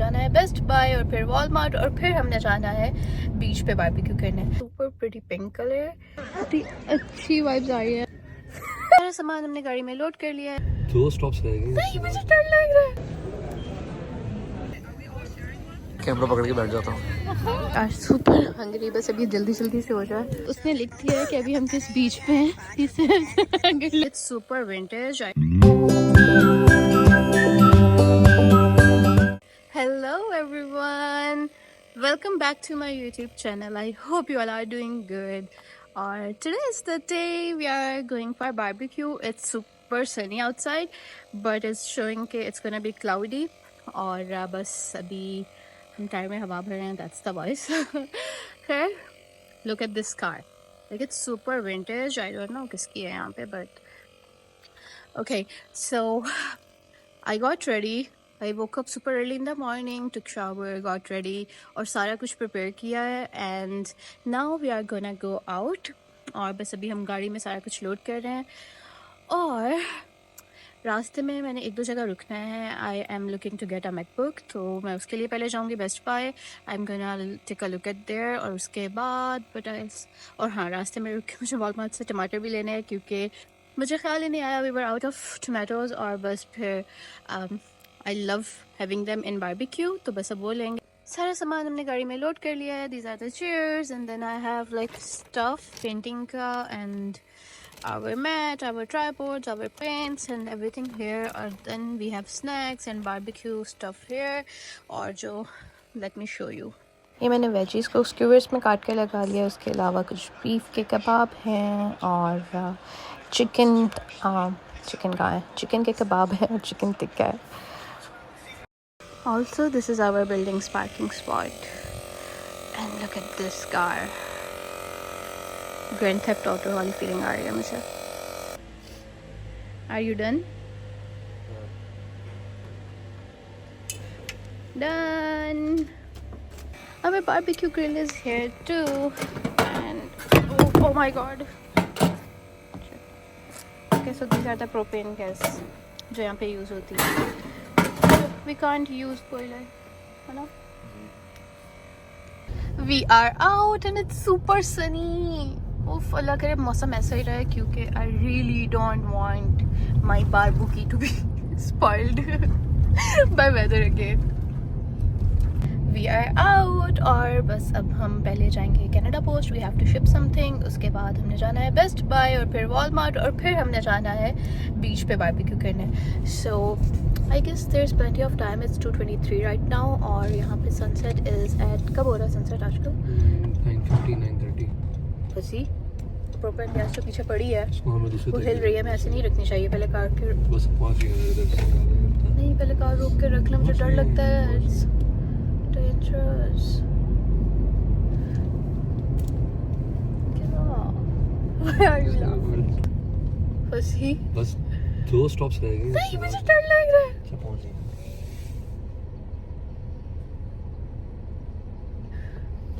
जाना है best bye और फिर वॉलमार्ट और फिर हमने जाना है बीच पे बारबेक्यू करने। सुपर प्रिटी पिंक कलर, कितनी अच्छी वाइब्स आ रही है। सारा सामान हमने गाड़ी में लोड कर लिया है। 2 स्टॉप्स रह गए। नहीं मुझे डर लग रहा है। कैमरा पकड़ के बैठ जाता हूँ। आज सुपर हंगरी, बस अभी जल्दी जल्दी से हो जाए। उसने लिख दिया है कि अभी हम किस बीच पे हैं। It's super vintage. Hello everyone, welcome back to my YouTube channel. I hope you all are doing good. Today is the day we are going for barbecue. It's super sunny outside, but it's showing कि it's gonna be cloudy. और बस अभी हम tyre में हवा भर रहे हैं. That's the voice. Okay, look at this car. Like it's super vintage. I don't know किसकी है यहाँ पे, but okay. So I got ready. I woke up super early in the morning, took shower, got ready और सारा कुछ prepare किया है and now we are gonna go out. और बस अभी हम गाड़ी में सारा कुछ लोड कर रहे हैं और रास्ते में मैंने एक दो जगह रुकना है. I am looking to get a MacBook, तो मैं उसके लिए पहले जाऊँगी Best Buy. I'm gonna take a look at there और उसके बाद और हाँ, रास्ते में रुक के मुझे Walmart से टमाटर भी लेने हैं क्योंकि मुझे ख्याल ही नहीं आया we were out of tomatoes. और बस फिर I love having them in barbecue, तो बस अब वो लेंगे. सारा सामान हमने गाड़ी में लोड कर लिया है. These are the chairs and then I have like stuff painting का and our mat, our tripods, our paints and everything here. और then we have snacks and barbecue stuff here. और जो let me show you, ये मैंने veggies को skewers में काट के लगा लिया. उसके अलावा कुछ बीफ के कबाब हैं और चिकन कहाँ है, चिकन के कबाब है और चिकन टिक्का है. Also, this is our building's parking spot. And look at this car. Grand Theft Auto वाली feeling आ रही है मुझे. Are you done? Done. Our barbecue grill is here too. And oh my god. Okay, so these are the propane gas जो यहाँ पे use होती है. We can't use boiler, है ना? We are out and it's super sunny. उफ, अल्लाह करे मौसम ऐसा ही रहे क्योंकि I really don't want my barbecue to be spoiled by weather again. We are out और बस अब हम पहले जाएंगे Canada post. We have to ship something. उसके बाद हमने जाना है बेस्ट बाय और फिर वॉलमार्ट और फिर हमने जाना है बीच पे बारबेक्यू करने. So I guess there's plenty of time. It's 2:23 right now और यहाँ पे sunset is at, कब हो रहा है sunset आजकल? 9:50 9:30. बसी प्रोपेन गैस तो पीछे पड़ी है, वो हिल रही है. मैं ऐसे नहीं रखनी चाहिए. पहले कार के बस पहुंच गए इधर से. नहीं, पहले कार रोक के रख ले, मुझे डर लगता है. It's dangerous. Why are you laughing? बसी बस 2 स्टॉप्स रह गए. नहीं मुझे डर लग रहा है. पहुंच गए.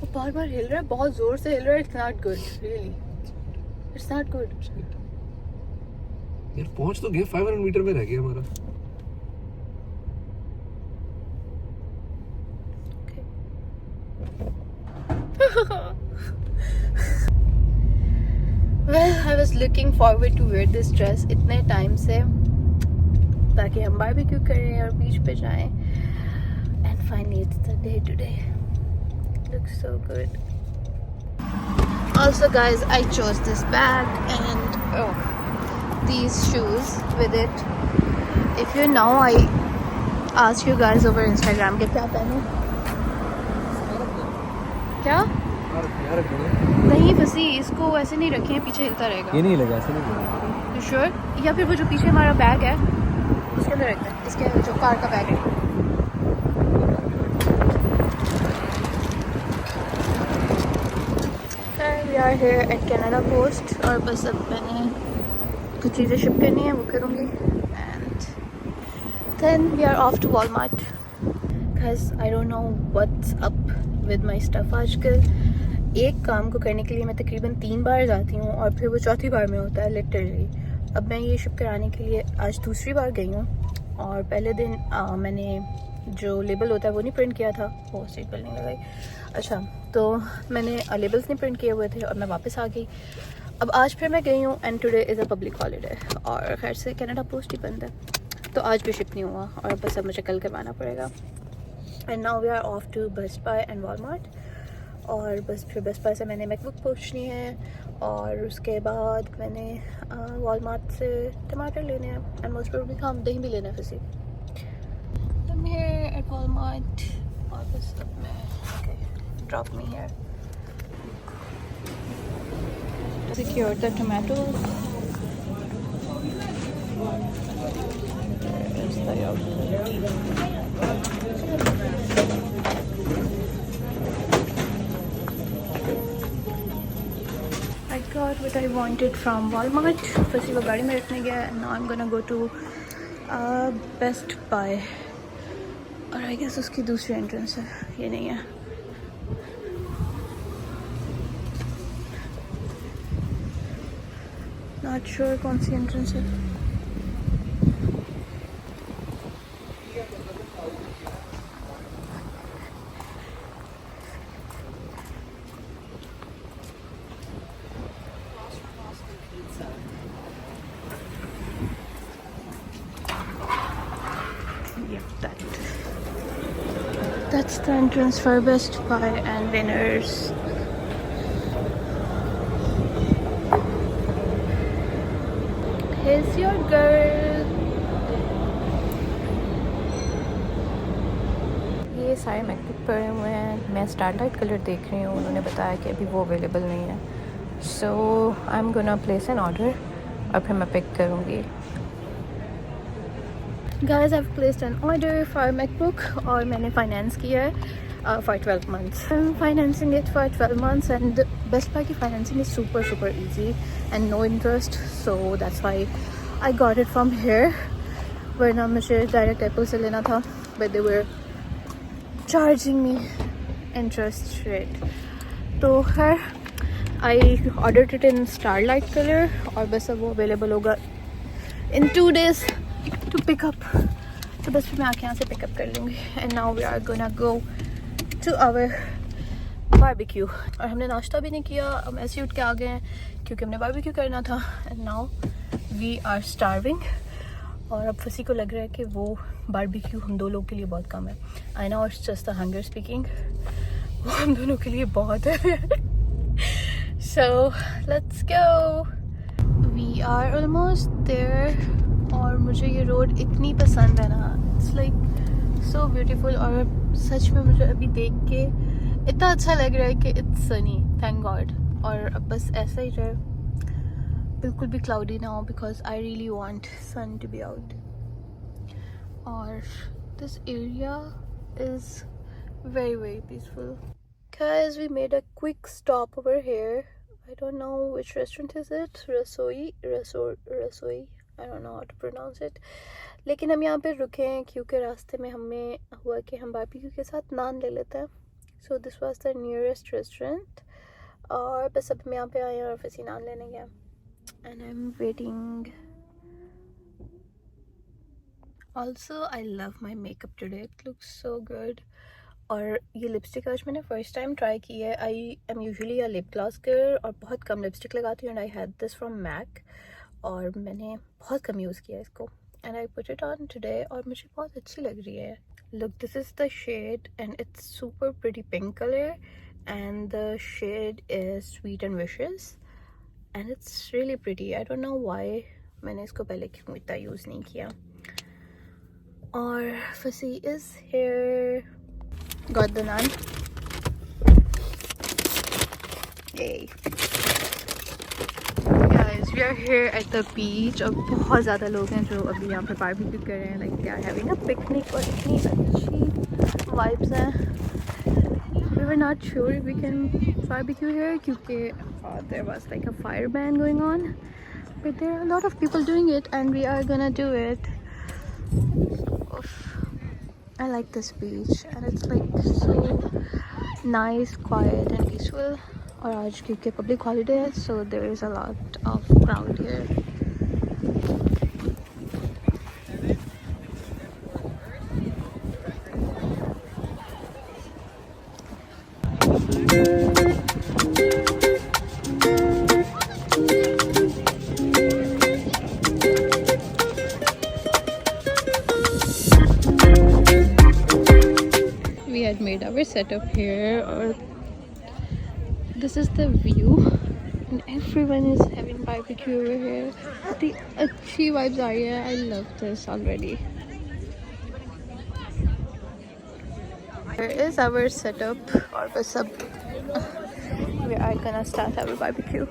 वो बार बार हिल रहा है, बहुत जोर से हिल रहा है. It's not good, really. It's not good. यार पहुंच तो गए. 500 मीटर में रह गया हमारा. Well, I was looking forward to wear this dress इतने टाइम से ताकि हम बारबेक्यू करें और बीच पे जाएं. And finally it's the day today. Looks so good. Also guys, I chose this bag and these shoes with it. If you know, I asked you guys over Instagram कि क्या पहनूं. क्या नहीं फंसी, इसको ऐसे नहीं रखें, पीछे हिलता रहेगा. ये नहीं लगा, ऐसे नहीं लगा. You sure? या फिर वो जो पीछे हमारा बैग है उसके अंदर रखते हैं. इसके जो कार का बैग है. We are here at Canada Post और बस अब मैंने कुछ चीज़ें शिप करनी है, वो करूँगी. And then we are off to Walmart because I don't know what's up with my stuff आजकल. एक काम को करने के लिए मैं तकरीबन 3 बार जाती हूँ और फिर वो चौथी बार में होता है लिटरली. अब मैं ये शिप कराने के लिए आज दूसरी बार गई हूँ और पहले दिन मैंने जो लेबल होता है वो नहीं प्रिंट किया था, वो सीट बेल्ट नहीं लगाई। अच्छा, तो मैंने लेबल्स नहीं प्रिंट किए हुए थे और मैं वापस आ गई। अब आज फिर मैं गई हूँ and today is a public holiday और खैर से कनाडा पोस्ट ही बंद है, तो आज भी शिप नहीं हुआ और बस अब मुझे कल करवाना पड़ेगा। And now we are off to Best Buy and Walmart, और बस फिर बेस्ट बाय से मैंने मैकबुक पूछनी है और उसके बाद मैंने वॉलमार्ट से टमाटर लेने हैं एंड मोस्ट प्रोबेबली हम दही भी लेना है फिर। I'm here at Walmart और बस अब मैं okay, drop me here. Secure the tomatoes. There's the yogurt. I got what I wanted from Walmart. First वो गाड़ी में रखने गया and now I'm gonna go to Best Buy. और आई गेस उसकी दूसरी एंट्रेंस है, ये नहीं है। नॉट श्योर कौन सी एंट्रेंस है। That's the entrance for Best Buy and Winners. Here's your girl. ये सारे मैकबुक पड़े हुए हैं, मैं स्टारलाइट कलर देख रही हूँ, उन्होंने बताया कि अभी वो अवेलेबल नहीं है, so I am gonna place an order और फिर मैं पिक करूँगी। Guys, I've placed an order for MacBook और मैंने फाइनेंस किया है for 12 months. I'm financing it for 12 months and Best Buy की financing is super easy and no interest, so that's why I got it from here. वरना मुझे direct Apple से लेना था, but they were charging me interest rate. तो खैर I ordered it in Starlight color और बस अब वो available होगा in 2 days to pick up. तो बस मैं आके यहाँ से pick up कर लूँगी। And now we are gonna go to our barbecue. और हमने नाश्ता भी नहीं किया, हम ऐसे उठ के आ गए हैं क्योंकि हमने barbecue करना था। And now we are starving. और अब फसी को लग रहा है कि वो barbecue हम 2 लोग के लिए बहुत कम है। I know it's just the hunger speaking. वो हम दोनों के लिए बहुत है। So let's go. We are almost there. और मुझे ये रोड इतनी पसंद है ना, इट्स लाइक सो ब्यूटीफुल। और सच में मुझे अभी देख के इतना अच्छा लग रहा है कि इट्स सनी, थैंक गॉड। और अब बस ऐसा ही रहे, बिल्कुल भी क्लाउडी ना हो, because I really want sun to be out. और this area is very peaceful. Guys, we made a quick stop over here. I don't know which restaurant is it. Rasoi. I don't know how to pronounce it. लेकिन हम यहाँ पे रुके हैं क्योंकि रास्ते में हमें हुआ कि हम बारबेक्यू के साथ नान ले लेते हैं. So this was the nearest restaurant. और बस अब हम यहाँ पे आए हैं और फिर नान लेने गए. And I'm waiting. Also, I love my makeup today. It looks so good. और ये लिपस्टिक आज मैंने फर्स्ट टाइम ट्राई की है. I am usually a lip gloss girl और बहुत कम लिपस्टिक लगाती हूँ. And I had this from MAC और मैंने बहुत कम यूज़ किया इसको. And I put it on today और मुझे बहुत अच्छी लग रही है. Look, this is the shade and it's super pretty pink colour and the shade is sweet and wishes and it's really pretty. I don't know why मैंने इसको पहले क्यों इतना यूज़ नहीं किया. और फसी is here. Got the naan. Yay. Guys, we are here at the beach और बहुत ज़्यादा लोग हैं जो अभी यहाँ पे बारबेक्यू कर रहे हैं. Like they are having a picnic और इतनी अच्छी vibes हैं. We were not sure if we can barbecue here क्योंकि there was like a fire ban going on. But there are a lot of people doing it and we are gonna do it. I like this beach and it's like so nice, quiet and peaceful. और आज क्योंकि public holiday है, so there is a lot of crowd here. had made our setup here, or this is the view, and everyone is having barbecue over here. The अच्छी vibes are here. I love this already. Here is our setup, और बस अब we are gonna start our barbecue.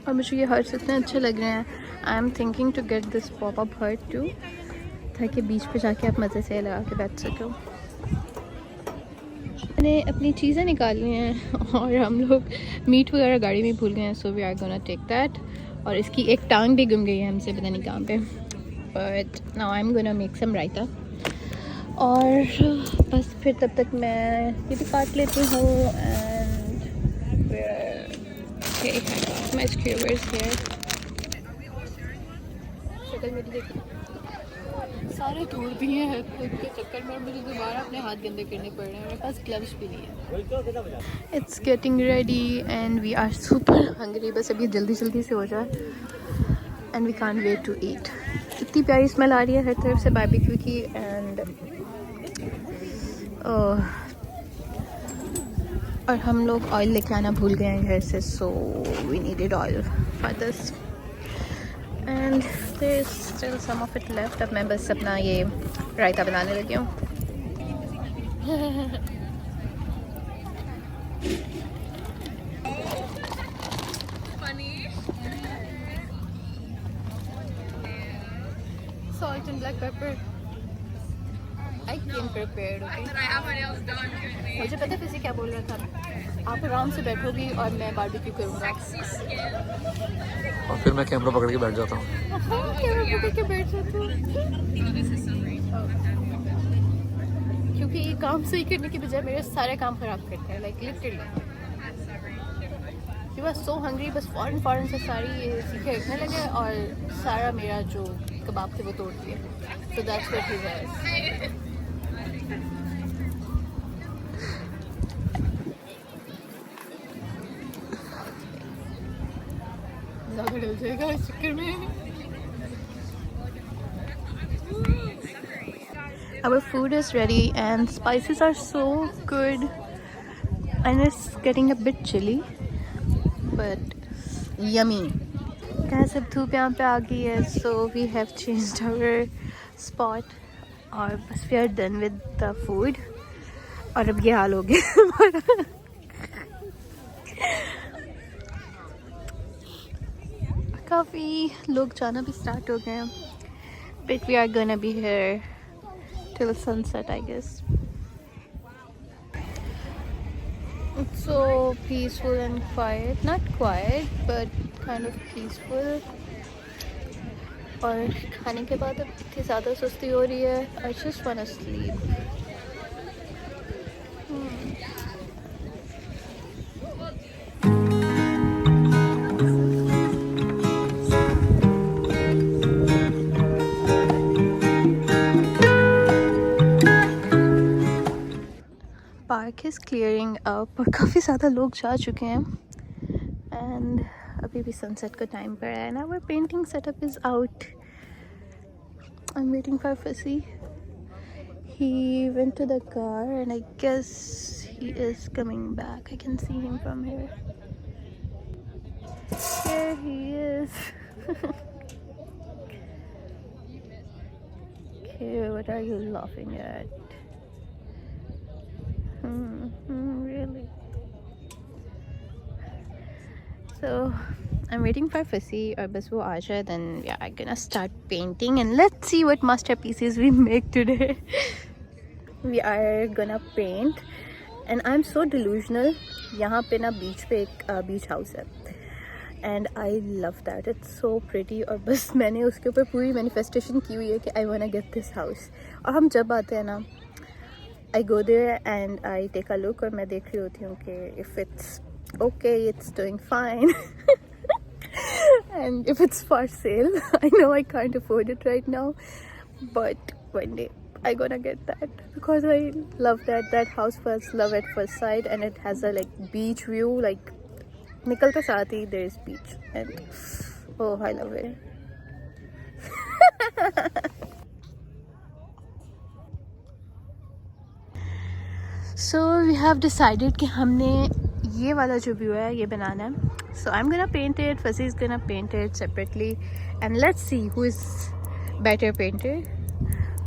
और मुझे ये hertz इतने अच्छे लग रहे हैं. I am thinking to get this pop-up hut too, ताकि बीच पे जाके आप मज़े से लगा के बैठ सको. मैंने अपनी चीज़ें निकाली हैं और हम लोग मीट वगैरह गाड़ी में भूल गए हैं. So we are gonna take that. और इसकी एक टांग भी गुम गई है हमसे, पता नहीं कहाँ पे. But now I am gonna make some raita. और बस फिर तब तक मैं ये भी काट लेती हूँ. And my skewers here. शक्ल मेरी देखिए, सारे तोड़ दिए हैं खुद के चक्कर में, और मुझे दोबारा अपने हाथ गंदे करने पड़ रहे हैं. मेरे पास ग्लव्स भी नहीं है. It's getting ready and we are super hungry. बस अभी जल्दी जल्दी से हो जाए and we can't wait to eat. इतनी प्यारी स्मेल आ रही है हर तरफ से बारबेक्यू की. एंड और हम लोग ऑयल लेके आना भूल गए हैं घर से, so we needed oil for this. And there is still some of it left. अब मैं बस अपना ये रायता बनाने लगी हूँ. Salt and black pepper. I came prepared. Okay? मुझे पता किसी क्या बोल रहा था. आप आराम से बैठोगी और मैं बारबेक्यू करूँगा. और फिर मैं कैमरा पकड़ के बैठ जाता हूँ. कैमरा पकड़ के बैठ जाती हूँ. क्योंकि ये काम सही करने की बजाय मेरे सारे काम खराब करते हैं. Like literally he was so hungry. बस फ़ौरन से सारी ये सीखे रखने लगे और सारा मेरा जो कबाब थे वो तोड़ दिए. तो दैट्स व्हाट ही वाज. ज़्यादा डल जाएगा इस चक्कर में. Our food is ready and spices are so good and it's getting a bit chilly but yummy. Guys, अब धूप यहाँ पे आ गई है, so we have changed our spot और बस we are done with the food. और अब ये हाल हो गया. काफ़ी लोग जाना भी स्टार्ट हो गए हैं. But we are gonna be here till sunset, I guess. It's so peaceful and quiet. Not quiet, but kind of peaceful. और खाने के बाद अब इतनी ज़्यादा सुस्ती हो रही है. I just wanna sleep. Park is clearing up और काफ़ी ज़्यादा लोग जा चुके हैं. एंड अभी भी सनसेट का टाइम पड़ा है. And our painting setup is out. I am waiting for फसी. He went to the car and I guess he is coming back. I can see him from here. Here he is. Okay, what are you laughing at? Really? So I'm waiting for Fussy or बस वो आ जाए, then we are gonna start painting and let's see what masterpieces we make today. We are gonna paint and I'm so delusional. यहाँ पे ना बीच पे एक बीच house है and I love that. It's so pretty. और बस मैंने उसके ऊपर पूरी मैनिफेस्टेशन की हुई है कि I wanna get this house. और हम जब आते हैं ना, I go there and I take a look और मैं देख रही होती हूँ कि if it's okay, it's doing fine. And if it's for sale, I know I can't afford it right now, but one day I gonna get that because I love that house was love at first sight and it has a like beach view. Like निकलते साथ ही there is beach and oh I love it. So we have decided कि हमने ये वाला जो view है ये बनाना है. So I'm gonna paint it, Fuzzy is gonna paint it separately, and let's see who is better painter.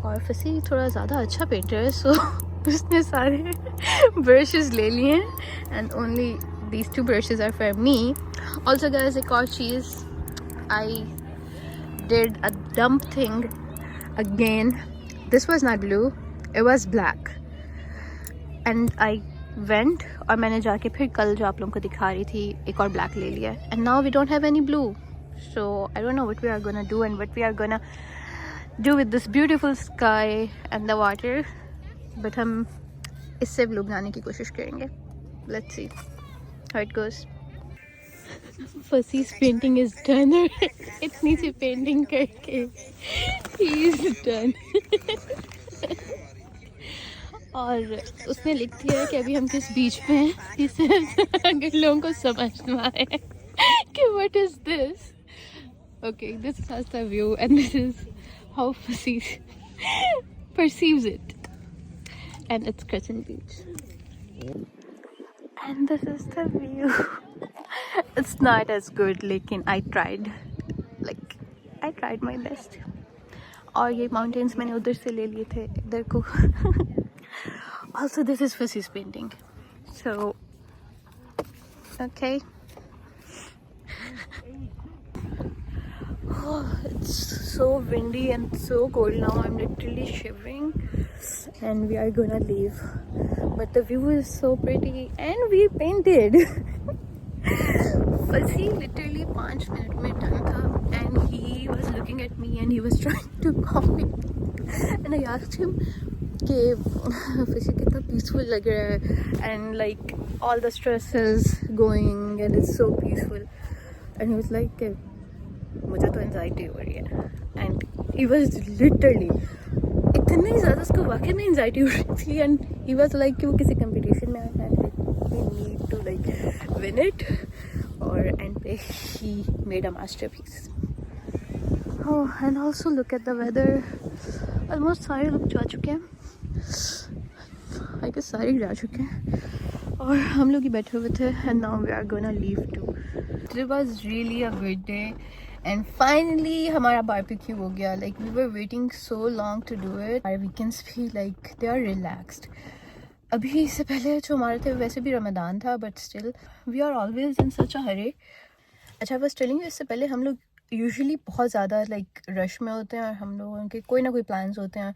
और Fuzzy थोड़ा ज़्यादा अच्छा painter है, so उसने सारे brushes ले लिए हैं, and only these 2 brushes are for me. Also guys, एक और चीज़, I did a dumb thing again. This was not blue, it was black, and I went और मैंने जाके फिर कल जो आप लोगों को दिखा रही थी एक और ब्लैक ले लिया, and now we don't have any blue, so I don't know what we are gonna do and what we are gonna do with this beautiful sky and the water, but हम इससे blue बनाने की कोशिश करेंगे. Let's see how it goes. Fuzzy's painting is done. इतनी सी painting करके he is done. और उसने लिख दिया है कि अभी हम किस बीच पे हैं, जिससे अगर लोगों को समझ में आए कि what is this. Okay, this is the view and this is how Fuzzy perceives it, and it's Crescent Beach, and this is the view. It's not as good, लेकिन I tried my best. और ये mountains मैंने उधर से ले लिए थे इधर को. Also, this is Fuzzy's painting. So, okay. Oh, it's so windy and so cold now. I'm literally shivering, and we are gonna leave. But the view is so pretty, and we painted. Fuzzy literally 5 minutes में done था, and he was looking at me and he was trying to copy. And I asked him कि Fuzzy कितना peaceful लग रहा है, and like all the stress is going and it's so peaceful, and he was like मुझे तो anxiety हो रही है, and he was literally इतनी ज़्यादा उसको वाकई में anxiety हो रही थी, and he was like कि वो किसी competition में आया है, we need to like win it, और end पे he made a masterpiece. Oh, and also look at the weather. Almost सारे लोग जा चुके हैं, I guess सारे जा चुके हैं, और हम लोग ही बैठे हुए थे, and now we are gonna leave too. It was really a good day, and finally हमारा barbecue हो गया. Like we were waiting so long to do it. Our weekends भी like they are relaxed. अभी इससे पहले जो हमारे थे वैसे भी रमज़ान था, but still we are always in such a hurry. अच्छा, I was telling you इससे पहले हम लोग यूजुअली बहुत ज़्यादा लाइक रश में होते हैं, और हम लोगों के कोई ना कोई प्लान्स होते हैं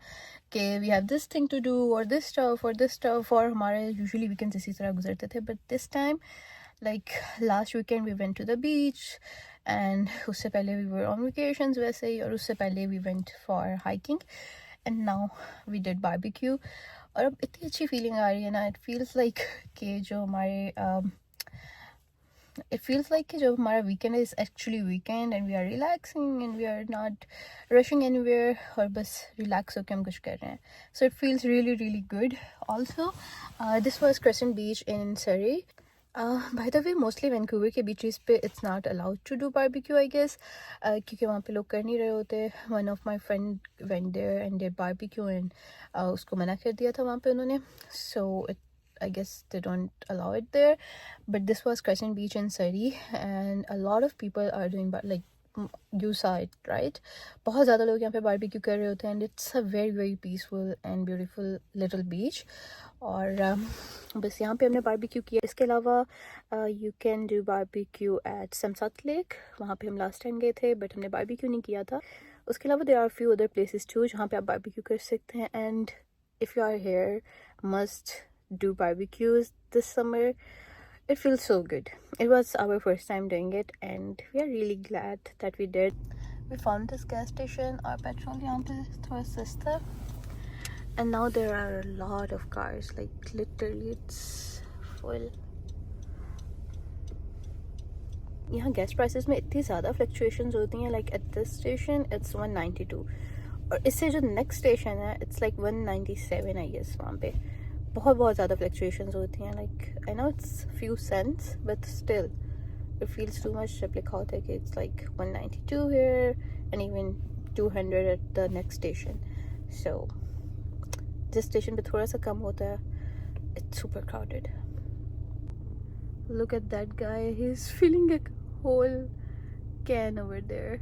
कि we have this thing to do और दिस स्टफ, और हमारे यूजुअली वीकेंड्स इसी तरह गुजरते थे. But this time like last weekend we went to the beach, and उससे पहले वी वर ऑन वेकेशंस वैसे ही, और उससे पहले we went for hiking, and now we did barbecue. और अब इतनी अच्छी फीलिंग आ रही है ना, इट फील्स लाइक कि जो हमारे it feels like कि जब हमारा weekend is actually weekend and we are relaxing and we are not rushing anywhere, और बस relax होके हम कुछ कर रहे हैं. So it feels really really good. Also, this was Crescent Beach in Surrey. By the way, mostly Vancouver के beaches पे it's not allowed to do barbecue, I guess, क्योंकि वहाँ पे लोग कर नहीं रहे होते. One of my friend went there and did barbecue, and उसको मना कर दिया था वहाँ पे उन्होंने. So I guess they don't allow it there, but this was Crescent Beach in Surrey, and a lot of people are doing like you saw it, right? बहुत ज़्यादा लोग यहाँ पे barbecue कर रहे होते हैं, and it's a very very peaceful and beautiful little beach. और बस यहाँ पे हमने barbecue किया. इसके अलावा you can do barbecue at Samsat Lake. वहाँ पे हम last time गए थे, but हमने barbecue नहीं किया था. उसके अलावा there are a few other places too जहाँ पे आप barbecue कर सकते हैं, and if you are here, must do barbecues this summer. It feels so good. It was our first time doing it, and we are really glad that we did. We found this gas station. Our petrol यहाँ पे थोड़ा सस्ता, and now there are a lot of cars, like literally it's full. यहाँ gas prices में इतनी ज़्यादा fluctuations होती हैं. Like at this station it's 192, और इससे जो next station है it's like 197, I guess. वहाँ पे बहुत ज़्यादा fluctuations होती हैं. Like I know it's few cents, but still it feels too much. जब लिखा होता है कि it's like 192 here and even 200 at the next station. So जिस station पे थोड़ा सा कम होता है, it super crowded. Look at that guy, he's filling a whole can over there.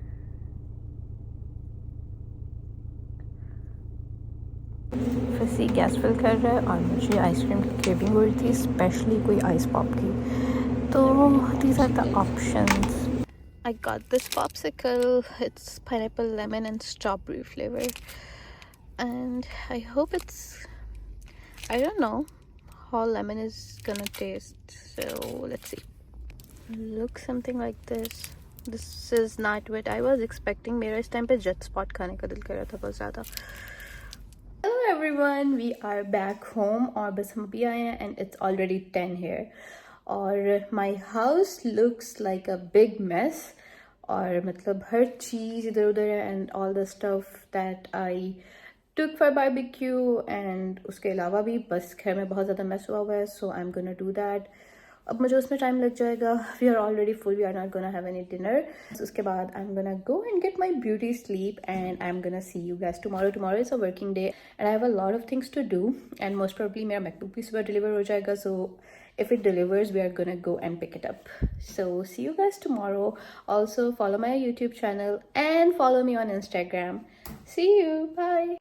फसी गैस फिल कर रहा है और मुझे आइसक्रीम की क्रेविंग हो रही थी, स्पेशली कोई आइस पॉप की. तो these are the options. I got this popsicle. It's pineapple, lemon and strawberry flavor, and I hope it's, I don't know how lemon is gonna taste, so let's see. Looks something like this. This is not what I was expecting. मेरा इस time पे jet spot खाने का दिल कर रहा था बहुत ज़्यादा. Hello everyone, we are back home और बस हम अभी आए हैं and it's already 10 here. और my house looks like a big mess. और मतलब हर चीज़ इधर उधर है and all the stuff that I took for barbecue and उसके अलावा भी बस घर में बहुत ज़्यादा mess हुआ हुआ है, so I'm gonna do that. अब मुझे उसमें टाइम लग जाएगा. We are already full, we are not gonna have any dinner. उसके बाद I am gonna go and get my beauty sleep and I am gonna see you guys tomorrow. Tomorrow is a working day and I have a lot of things to do and most probably मेरा MacBook भी सुबह deliver हो जाएगा. सो if it delivers, we are gonna go and pick it up. So see you guys tomorrow. Also follow my YouTube channel and follow me on Instagram. See you. Bye.